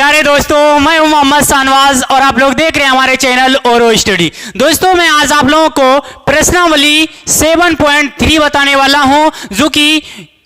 प्यारे दोस्तों, मैं हूं मोहम्मद शाहनवाज और आप लोग देख रहे हैं हमारे चैनल ओरो स्टडी। दोस्तों, मैं आज आप लोगों को प्रश्नावली 7.3 बताने वाला हूं, जो कि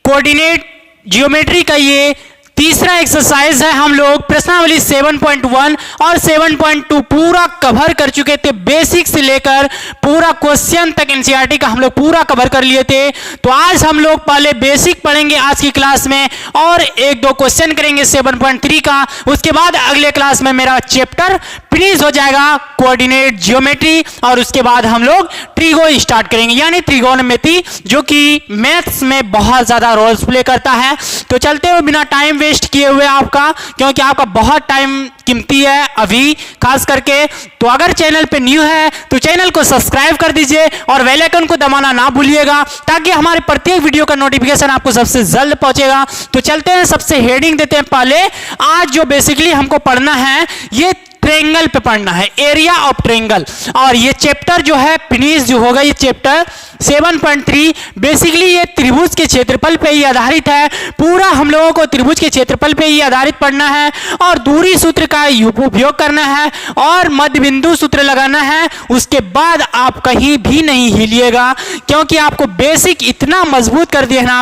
कोऑर्डिनेट ज्योमेट्री का ये तीसरा एक्सरसाइज है। हम लोग प्रश्नावली 7.1 और 7.2 पूरा कवर कर चुके थे, बेसिक से लेकर पूरा क्वेश्चन तक एनसीईआरटी का हम लोग पूरा कवर कर लिए थे। तो आज हम लोग पहले बेसिक पढ़ेंगे आज की क्लास में और एक दो क्वेश्चन करेंगे 7.3 का। उसके बाद अगले क्लास में मेरा चैप्टर फिनिश हो जाएगा कोऑर्डिनेट ज्योमेट्री, और उसके बाद हम लोग ट्रिगो स्टार्ट करेंगे, यानी त्रिकोणमिति, जो कि मैथ्स में बहुत ज्यादा रोल प्ले करता है। तो चलते हुए बिना टाइम वेस्ट किए हुए आपका, क्योंकि आपका बहुत टाइम कीमती है अभी खास करके, तो अगर चैनल पे न्यू है तो चैनल को सब्सक्राइब कर दीजिए और बेल आइकन को दबाना ना भूलिएगा, ताकि हमारे प्रत्येक वीडियो का नोटिफिकेशन आपको सबसे जल्द पहुंचेगा। तो चलते हैं, सबसे हेडिंग देते हैं पहले। आज जो बेसिकली हमको पढ़ना है ये ट्रायंगल पे पढ़ना है, एरिया ऑफ ट्रायंगल। और ये चैप्टर जो है फिनिश जो होगा, ये चैप्टर 7.3 बेसिकली ये त्रिभुज के क्षेत्रफल पे ही आधारित है। पूरा हम लोगों को त्रिभुज के क्षेत्रफल पे ही आधारित पढ़ना है और दूरी सूत्र का उपयोग करना है और मध्य बिंदु सूत्र लगाना है। उसके बाद आप कहीं भी नहीं हिलिएगा, क्योंकि आपको बेसिक इतना मजबूत कर दिया है ना,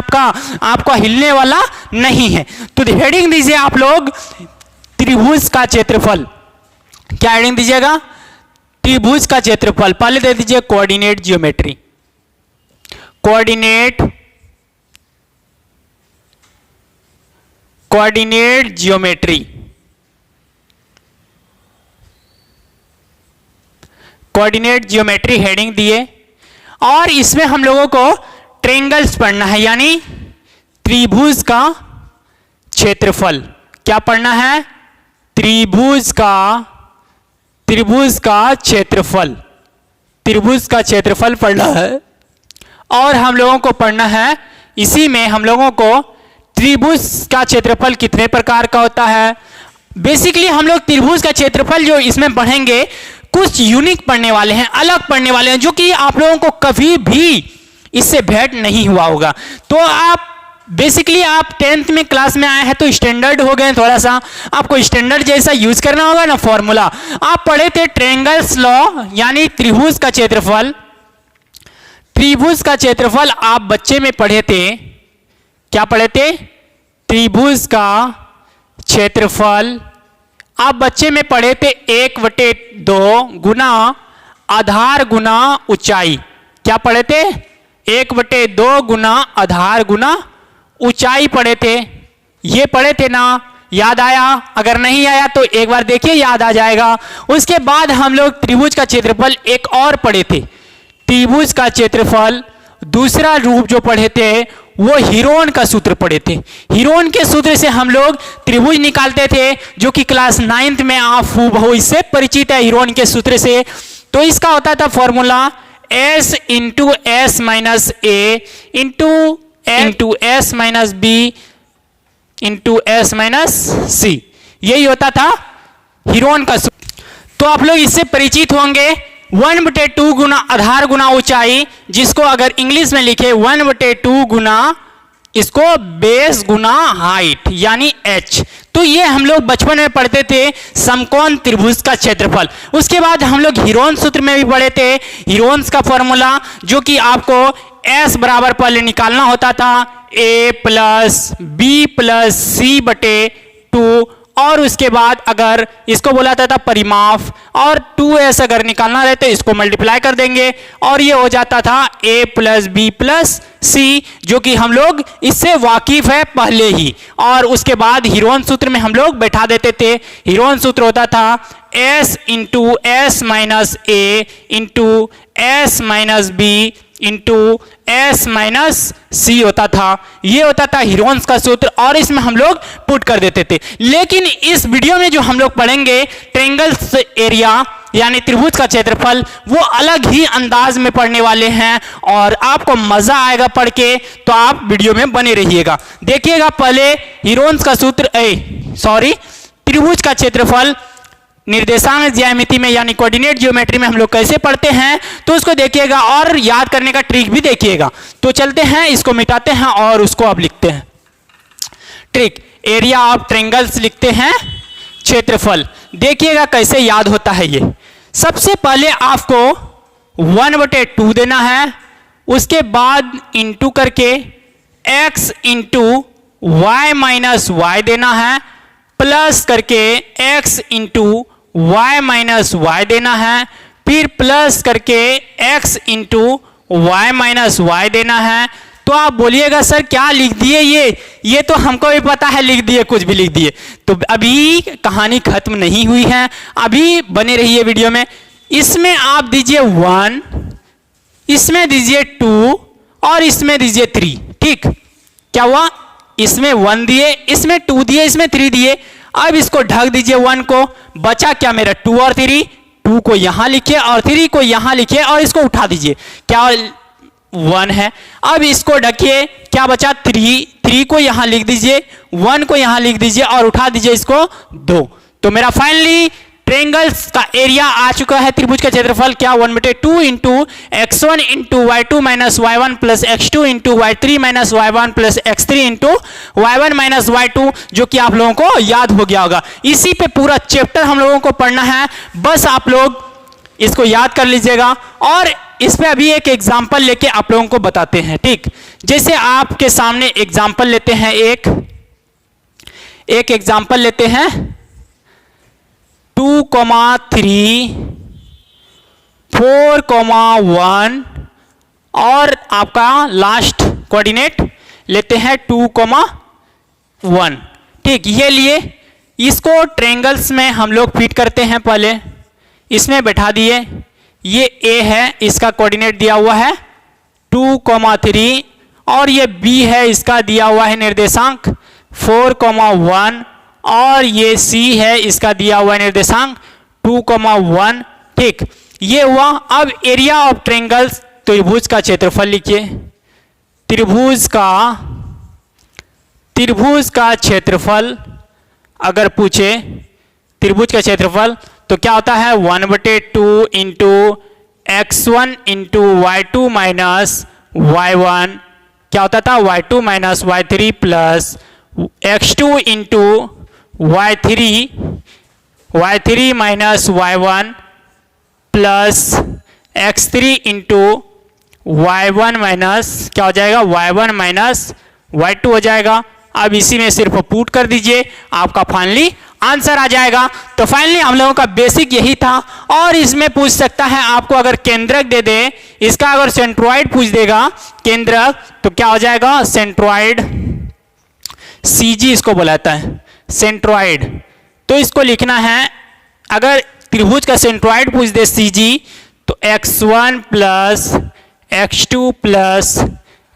आपका हिलने वाला नहीं है। तो हेडिंग दीजिए आप लोग, त्रिभुज का क्षेत्रफल। क्या हेडिंग दीजिएगा? त्रिभुज का क्षेत्रफल। पहले दे दीजिए coordinate geometry. Coordinate geometry. Coordinate geometry heading दिए, और इसमें हम लोगों को ट्रायंगल्स पढ़ना है, यानी त्रिभुज का क्षेत्रफल। क्या पढ़ना है? त्रिभुज का क्षेत्रफल। त्रिभुज का क्षेत्रफल पढ़ना है। और हम लोगों को पढ़ना है, इसी में हम लोगों को त्रिभुज का क्षेत्रफल कितने प्रकार का होता है। बेसिकली हम लोग त्रिभुज का क्षेत्रफल जो इसमें पढ़ेंगे कुछ यूनिक पढ़ने वाले हैं, अलग पढ़ने वाले हैं, जो कि आप लोगों को कभी भी इससे भेंट नहीं हुआ होगा। तो आप बेसिकली आप 10th में क्लास में आए हैं तो स्टैंडर्ड हो गए, थोड़ा सा आपको स्टैंडर्ड जैसा यूज करना होगा ना फॉर्मूला। आप पढ़े थे ट्रायंगल्स लॉ, यानी त्रिभुज का क्षेत्रफल। त्रिभुज का क्षेत्रफल आप बच्चे में पढ़े थे। क्या पढ़े थे? त्रिभुज का क्षेत्रफल आप बच्चे में पढ़े थे 1/2 गुना आधार गुना ऊंचाई। क्या पढ़े थे? 1/2 गुना आधार गुना ऊंचाई पढ़े थे। ये पढ़े थे ना? याद आया? अगर नहीं आया तो एक बार देखिए, याद आ जाएगा। उसके बाद हम लोग त्रिभुज का क्षेत्रफल एक और पढ़े थे। त्रिभुज का क्षेत्रफल दूसरा रूप जो पढ़े थे वो हीरोन का सूत्र पढ़े थे। हीरोन के सूत्र से हम लोग त्रिभुज निकालते थे, जो कि क्लास 9th में आप हूबहू इससे परिचित है हीरोन के सूत्र से। तो इसका होता था formula s into S minus A into S minus B into S minus C, यही होता था हीरोन का सूत्र। तो आप लोग इससे परिचित होंगे। 1/2 गुना आधार गुना ऊंचाई, जिसको अगर इंग्लिश में लिखे 1/2 गुना इसको बेस गुना हाइट, यानी h। तो ये हम लोग बचपन में पढ़ते थे समकोण त्रिभुज का क्षेत्रफल। उसके बाद हम लोग हीरोन सूत्र में भी पढ़े थे हीरोन्स का फॉर्मूला, जो कि आपको s बराबर पहले निकालना होता था a प्लस बी प्लस सी बटे 2, और उसके बाद अगर इसको बोला जाता था परिमाप, और 2s अगर निकालना रहता है इसको मल्टीप्लाई कर देंगे, और ये हो जाता था a प्लस बी प्लस सी, जो कि हम लोग इससे वाकिफ है पहले ही। और उसके बाद हीरोन सूत्र में हम लोग बैठा देते थे। हीरोन सूत्र होता था s into S minus A into S minus B into S minus C होता था। ये होता था हीरोन्स का सूत्र, और इसमें हम लोग पुट कर देते थे। लेकिन इस वीडियो में जो हम लोग पढ़ेंगे ट्रायंगल्स एरिया, यानी त्रिभुज का क्षेत्रफल, वो अलग ही अंदाज में पढ़ने वाले हैं और आपको मजा आएगा पढ़ के। तो आप वीडियो में बने रहिएगा, देखिएगा। पहले हीरोन्स का सूत्र त्रिभुज का क्षेत्रफल निर्देशांक ज्यामिति में, यानी कोऑर्डिनेट ज्योमेट्री में हम लोग कैसे पढ़ते हैं, तो उसको देखिएगा और याद करने का ट्रिक भी देखिएगा। तो चलते हैं, इसको मिटाते हैं और उसको अब लिखते हैं। ट्रिक, एरिया ऑफ ट्रायंगल्स लिखते हैं, क्षेत्रफल। देखिएगा कैसे याद होता है ये। सबसे पहले आपको 1/2 देना है, उसके बाद इंटू करके x into y minus y देना है, प्लस करके x into y minus y देना है, फिर प्लस करके x into y minus y देना है। तो आप बोलिएगा सर क्या लिख दिए ये तो हमको भी पता है, लिख दिए, कुछ भी लिख दिए। तो अभी कहानी खत्म नहीं हुई है, अभी बने रहिए वीडियो में। इसमें आप दीजिए 1, इसमें दीजिए 2 और इसमें दीजिए 3। ठीक, क्या हुआ? इसमें 1 दिए, इसमें 2 दिए, इसमें 3 दिए। अब इसको ढक दीजिए 1 को, बचा क्या मेरा 2 और 3। 2 को यहां लिखिए और 3 को यहां लिखिए और इसको उठा दीजिए, क्या 1 है। अब इसको ढकिए, क्या बचा 3 को यहां लिख दीजिए, 1 को यहां लिख दीजिए और उठा दीजिए इसको 2। तो मेरा फाइनली ट्रायंगल्स का एरिया आ चुका है, त्रिभुज का क्षेत्रफल क्या 1/2 into x1 into y2 minus y1 plus x2 into y3 minus y1 plus x3 into y1 minus y2, जो कि आप लोगों को याद हो गया होगा। इसी पे पूरा चैप्टर हम लोगों को पढ़ना है, बस आप लोग इसको याद कर लीजिएगा। और इस पे अभी एक एग्जाम्पल लेके आप लोगों को बताते हैं। ठीक, जैसे आपके सामने एग्जाम्पल लेते हैं, एक एग्जाम्पल लेते हैं 2,3, 4,1 और आपका लास्ट कोऑर्डिनेट लेते हैं 2,1। ठीक, ये लिए इसको ट्रायंगल्स में हम लोग फिट करते हैं। पहले इसमें बैठा दिए, ये A है, इसका कोऑर्डिनेट दिया हुआ है 2,3 और ये B है, इसका दिया हुआ है निर्देशांक 4,1 और ये C है, इसका दिया हुआ है निर्देशांक 2,1। ठीक, ये हुआ। अब एरिया ऑफ ट्रायंगल्स, त्रिभुज का क्षेत्रफल लिखिए। त्रिभुज का क्षेत्रफल अगर पूछे, त्रिभुज का क्षेत्रफल तो क्या होता है 1/2 into x1 into y2 minus y1, क्या होता था y2 minus y3 plus x2 into y3 minus y1 plus x3 into y1 minus क्या हो जाएगा y1 माइनस y2 हो जाएगा। अब इसी में सिर्फ पुट कर दीजिए, आपका फाइनली आंसर आ जाएगा। तो फाइनली हम लोगों का बेसिक यही था। और इसमें पूछ सकता है आपको, अगर केंद्रक दे दे, इसका अगर सेंट्रॉइड पूछ देगा केंद्रक, तो क्या हो जाएगा सेंट्रॉइड, CG इसको बुलाता है सेंट्रॉइड। तो इसको लिखना है, अगर त्रिभुज का सेंट्रॉइड पूछ दे CG, तो x1 plus x2 plus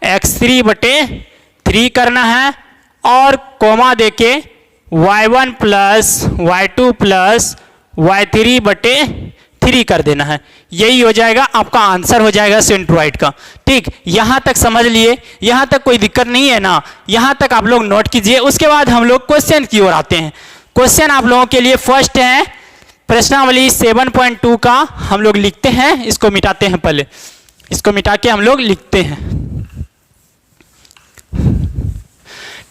x3/3 करना है और कोमा देके y1 plus y2 plus y3/3 कर देना है। यही हो जाएगा, आपका आंसर हो जाएगा सेंट्रॉइड का। ठीक, यहां तक समझ लिए, यहां तक कोई दिक्कत नहीं है ना? यहां तक आप लोग नोट कीजिए। उसके बाद हम लोग क्वेश्चन की ओर आते हैं। क्वेश्चन आप लोगों के लिए फर्स्ट है प्रश्नावली 7.2 का, हम लोग लिखते हैं, इसको मिटाते हैं, पहले इसको मिटा के हम लोग लिखते हैं।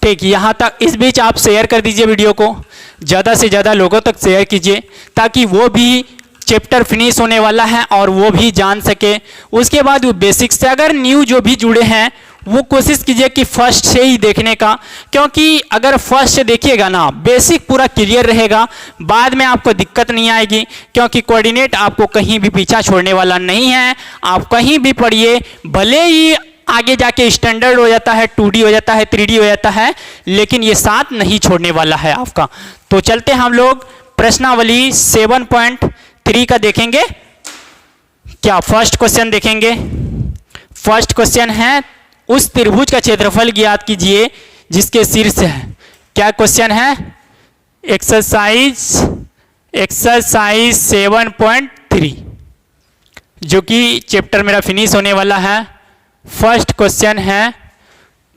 ठीक, यहां तक इस बीच आप शेयर कर दीजिए वीडियो को, ज़्यादा से ज़्यादा लोगों तक शेयर कीजिए, ताकि वो भी चैप्टर फिनिश होने वाला है और वो भी जान सके। उसके बाद वो बेसिक्स से, अगर न्यू जो भी जुड़े हैं वो कोशिश कीजिए कि फर्स्ट से ही देखने का, क्योंकि अगर फर्स्ट से देखिएगा ना, बेसिक पूरा क्लियर रहेगा, बाद में आपको दिक्कत नहीं आएगी। क्योंकि कोऑर्डिनेट आपको कहीं भी पीछा छोड़ने वाला नहीं है, आप कहीं भी पढ़िए, भले ही आगे जाके स्टैंडर्ड हो जाता है, 2D हो जाता है, 3D हो जाता है, लेकिन ये साथ नहीं छोड़ने वाला है आपका। तो चलते हम लोग प्रश्नावली 7.3 का देखेंगे। क्या फर्स्ट क्वेश्चन देखेंगे? फर्स्ट क्वेश्चन है, उस त्रिभुज का क्षेत्रफल ज्ञात कीजिए जिसके शीर्ष है। क्या क्वेश्चन है? एक्सरसाइज 7.3, जो कि चैप्टर मेरा फिनिश होने वाला है। फर्स्ट क्वेश्चन है,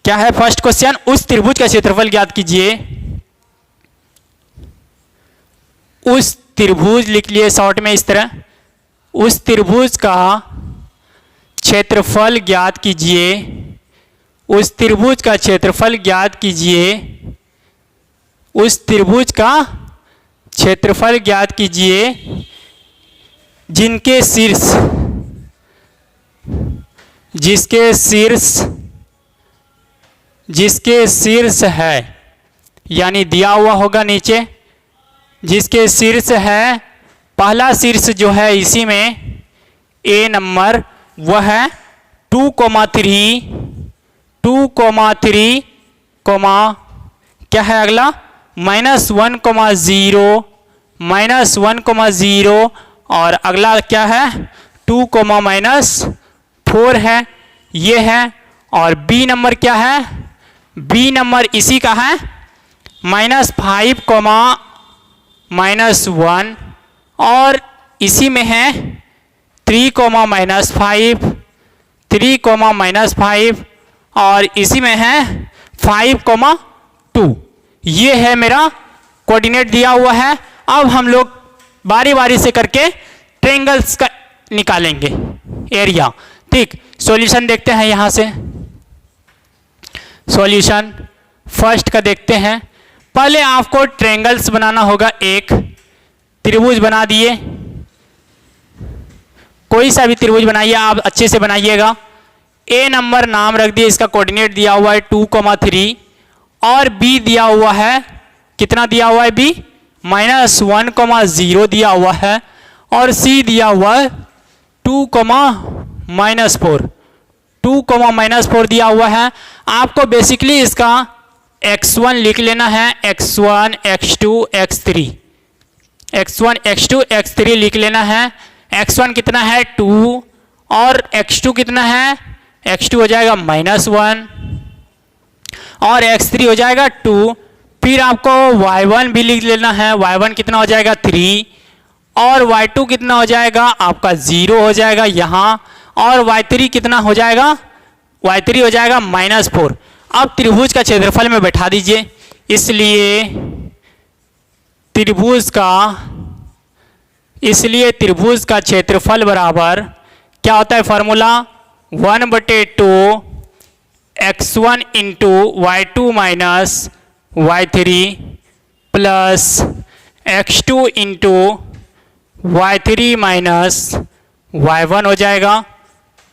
क्या है फर्स्ट क्वेश्चन? उस त्रिभुज का क्षेत्रफल ज्ञात कीजिए। उस त्रिभुज लिख लिए शॉर्ट में इस तरह, उस त्रिभुज का क्षेत्रफल ज्ञात कीजिए। उस त्रिभुज का क्षेत्रफल ज्ञात कीजिए। उस त्रिभुज का क्षेत्रफल ज्ञात कीजिए जिसके शीर्ष है, यानी दिया हुआ होगा नीचे, जिसके शीर्ष है, पहला शीर्ष जो है इसी में ए नंबर, वह है 2,3 क्या है अगला -1,0 और अगला क्या है 2, -4 है, ये है। और बी नंबर क्या है, बी नंबर इसी का है -5, -1 और इसी में है 3, -5 और इसी में है 5,2। ये है मेरा कोऑर्डिनेट दिया हुआ है। अब हम लोग बारी बारी से करके ट्रायंगल्स का निकालेंगे एरिया। ठीक, सॉल्यूशन देखते हैं यहां से। सॉल्यूशन फर्स्ट का देखते हैं। पहले आपको ट्रायंगल्स बनाना होगा। एक त्रिभुज बना दिए, कोई सा भी त्रिभुज बनाइए, आप अच्छे से बनाइएगा। ए नंबर नाम रख दिए, इसका कोऑर्डिनेट दिया हुआ है 2,3 और बी दिया हुआ है, कितना दिया हुआ है बी -1,0 दिया हुआ है और सी दिया हुआ है 2,-4 दिया हुआ है। आपको बेसिकली इसका x1 लिख लेना है, x1 x2 x3 लिख लेना है। x1 कितना है 2 और x2 कितना है, x2 हो जाएगा -1 और x3 हो जाएगा 2। फिर आपको y1 भी लिख लेना है, y1 कितना हो जाएगा 3 और y2 कितना हो जाएगा आपका 0 हो जाएगा यहाँ, और y3 कितना हो जाएगा, y3 हो जाएगा -4। अब त्रिभुज का क्षेत्रफल में बैठा दीजिए, इसलिए त्रिभुज का क्षेत्रफल बराबर क्या होता है formula 1/2 x1 into y2 minus y3 plus x2 into y3 minus y1 हो जाएगा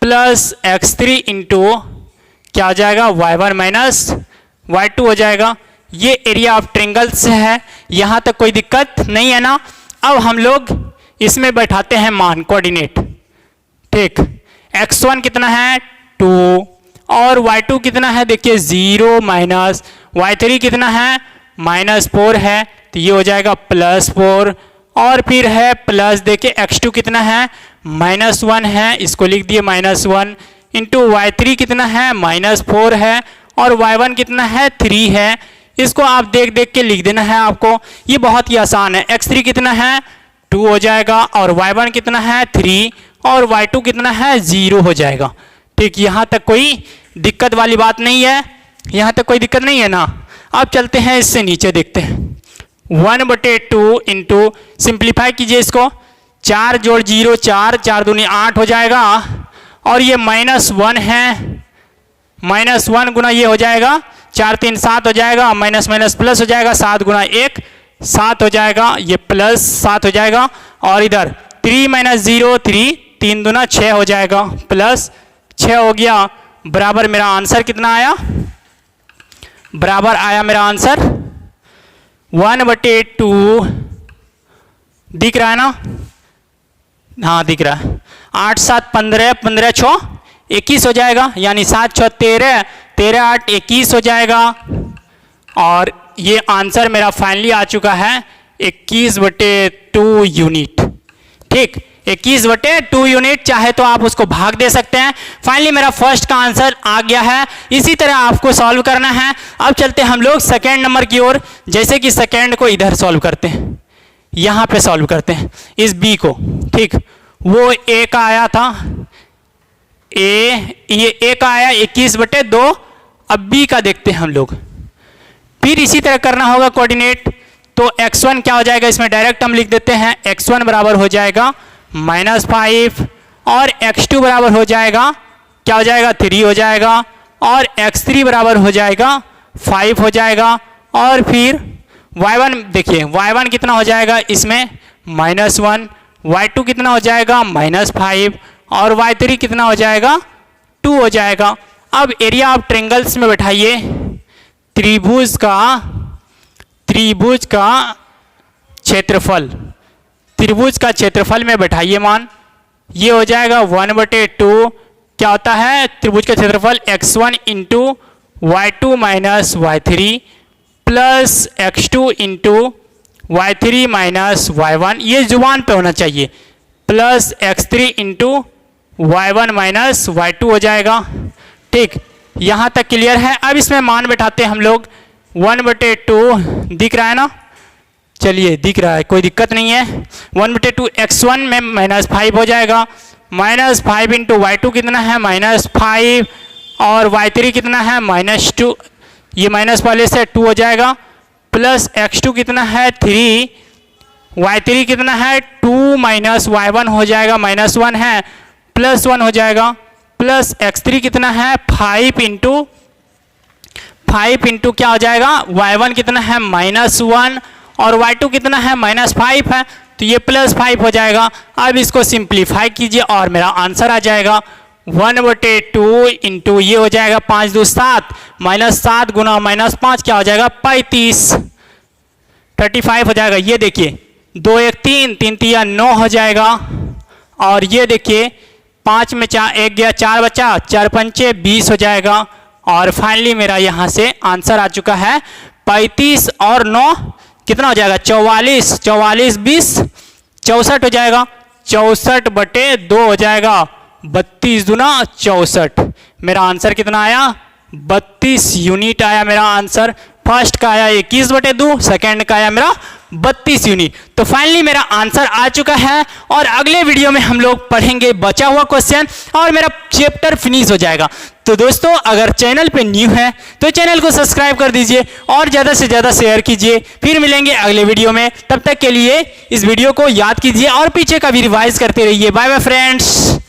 प्लस x3 इंटू क्या हो जाएगा y1 माइनस y2 हो जाएगा। ये एरिया ऑफ ट्रायंगल से है, यहाँ तक कोई दिक्कत नहीं है ना। अब हम लोग इसमें बैठाते हैं मान कोऑर्डिनेट। ठीक, x1 कितना है 2 और y2 कितना है देखिए 0 माइनस y3 कितना है -4 है, तो ये हो जाएगा +4 और फिर है प्लस देखिए x2 कितना है -1 है, इसको लिख दिए -1 इंटू y3 कितना है -4 है और y1 कितना है 3 है। इसको आप देख देख के लिख देना है आपको, ये बहुत ही आसान है। x3 कितना है 2 हो जाएगा और y1 कितना है 3 और y2 कितना है 0 हो जाएगा। ठीक, यहाँ तक कोई दिक्कत वाली बात नहीं है, यहाँ तक कोई दिक्कत नहीं है ना। अब चलते हैं इससे नीचे देखते हैं 1/2 इंटू सिंप्लीफाई कीजिए इसको, 4 जोड़ 0 4, 4 दूनी 8 हो जाएगा और ये -1 है, -1 गुना ये हो जाएगा 4 3 7 हो जाएगा, माइनस माइनस प्लस हो जाएगा, 7 गुना 1 7 हो जाएगा, ये +7 हो जाएगा और इधर 3 - 0 3, 3 दूना 6 हो जाएगा, प्लस 6 हो गया। बराबर मेरा आंसर कितना आया, बराबर आया मेरा आंसर 1/2 दिख रहा है ना, हाँ दिख रहा है। 8 7 15, 15 6 21 हो जाएगा, यानी 7 6 13, 13 8 21 हो जाएगा और ये आंसर मेरा फाइनली आ चुका है 21/2 यूनिट। ठीक, 21/2 यूनिट, चाहे तो आप उसको भाग दे सकते हैं। फाइनली मेरा फर्स्ट का आंसर आ गया है। इसी तरह आपको सॉल्व करना है। अब चलते हैं हम लोग सेकेंड नंबर की ओर। जैसे कि सेकेंड को इधर सॉल्व करते हैं, यहाँ पे सॉल्व करते हैं इस बी को। ठीक, वो ए का आया था, ये ए का आया 21/2। अब बी का देखते हैं हम लोग। फिर इसी तरह करना होगा कोऑर्डिनेट। तो x1 क्या हो जाएगा, इसमें डायरेक्ट हम लिख देते हैं, x1 बराबर हो जाएगा -5 और x2 बराबर हो जाएगा क्या हो जाएगा 3 हो जाएगा और x3 बराबर हो जाएगा 5 हो जाएगा और फिर y1 देखिए y1 कितना हो जाएगा इसमें -1, y2 कितना हो जाएगा -5 और y3 कितना हो जाएगा 2 हो जाएगा। अब एरिया ऑफ ट्रायंगल्स में बैठाइए त्रिभुज का क्षेत्रफल, त्रिभुज का क्षेत्रफल में बैठाइए मान, ये हो जाएगा 1/2 क्या होता है त्रिभुज का क्षेत्रफल x1 into y2 minus y3 plus x2 into y3 minus y1, ये जुबान पे होना चाहिए, plus x3 into y1 minus y2 हो जाएगा। ठीक, यहाँ तक क्लियर है। अब इसमें मान बैठाते हैं हम लोग 1/2 दिख रहा है ना, चलिए दिख रहा है कोई दिक्कत नहीं है। 1/2 x1 में -5 हो जाएगा, -5 इंटू y2 कितना है -5 और y3 कितना है -2, ये माइनस वाले से 2 हो जाएगा, प्लस x2 कितना है 3, y3 कितना है 2 माइनस y1 हो जाएगा -1 है प्लस 1 हो जाएगा, प्लस x3 कितना है 5 इंटू क्या हो जाएगा y1 कितना है -1 और y2 कितना है -5 है, तो ये +5 हो जाएगा। अब इसको सिंप्लीफाई कीजिए और मेरा आंसर आ जाएगा 1/2 इंटू ये हो जाएगा 5 2 7 -7 गुना -5 क्या हो जाएगा 35 हो जाएगा। ये देखिए 2 1 3 3 3 9 हो जाएगा और ये देखिए 5 में 4 1 गया 4 बचा 4 पंचे 20 हो जाएगा और फाइनली मेरा यहाँ से आंसर आ चुका है 35 और 9 कितना हो जाएगा 44 44 20 64 हो जाएगा, 64/2 हो जाएगा, 32 दूना 64। मेरा आंसर कितना आया 32 यूनिट आया मेरा आंसर। फर्स्ट का आया 21/2, सेकेंड का आया मेरा 32 यूनिट। तो फाइनली मेरा आंसर आ चुका है और अगले वीडियो में हम लोग पढ़ेंगे बचा हुआ क्वेश्चन और मेरा चैप्टर फिनिश हो जाएगा। तो दोस्तों अगर चैनल पे न्यू है तो चैनल को सब्सक्राइब कर दीजिए और ज़्यादा से ज़्यादा शेयर कीजिए। फिर मिलेंगे अगले वीडियो में, तब तक के लिए इस वीडियो को याद कीजिए और पीछे का भी रिवाइज करते रहिए। Bye bye friends.